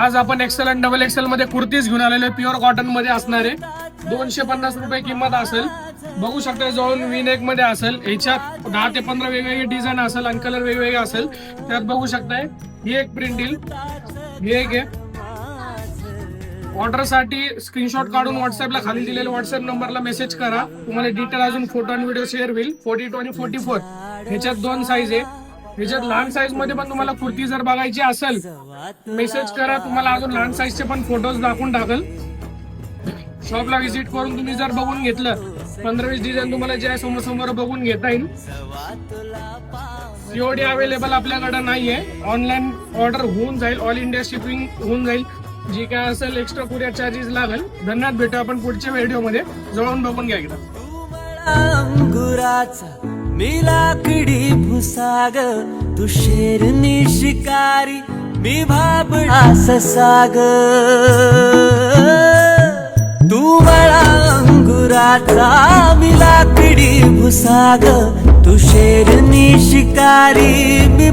आज आपण एक्सेल आणि डबल एक्सेल मध्ये कुर्तीज घेऊन आलेले प्युअर कॉटन मध्ये असणारे 250 रुपये किंमत असेल. बघू शकता जवळून वी नेक मध्ये असेल. याच्यात 10 ते 15 वेगवेगळे डिझाईन असेल आणि कलर वेगवेगळे असेल. त्यात बघू शकताय ही एक प्रिंट येईल, ही एक आहे. ऑर्डर साठी स्क्रीनशॉट काढून व्हॉट्सअपला खाली दिलेल्या व्हॉट्सअप नंबरला मेसेज करा. तुम्हाला डिटेल अजून फोटो आणि व्हिडिओ शेअर होईल. 42 आणि 44 ह्याच्यात 2 साईज आहे. ह्याच्यात लहान साईज मध्ये पण तुम्हाला कुर्ती जर बघायची असेल मेसेज करा. तुम्हाला अजून लहान साईजचे पण फोटोज दाखवून टाकल. शॉपला व्हिजिट करून तुम्ही जर बघून घेतलं 15-20 डिझाईन तुम्हाला जे आहे समोर समोर बघून घेता येईल. सीओडी अवेलेबल आपल्याकडे नाहीये. ऑनलाईन ऑर्डर होऊन जाईल. ऑल इंडिया शिपिंग होऊन जाईल. जी काय असेल एक्स्ट्रा कुरिअर चार्जेस लागेल. धन्यवाद. भेटू आपण पुढच्या व्हिडिओ मध्ये. जवळून बघून घ्या एकदा. अंगुराचा मी लाकडी भुसाग, तू शेरनी शिकारी मी भाबडा ससाग. तू मला अंगुराचा मी लाकडी भुसाग, तू शेरनी शिकारी मी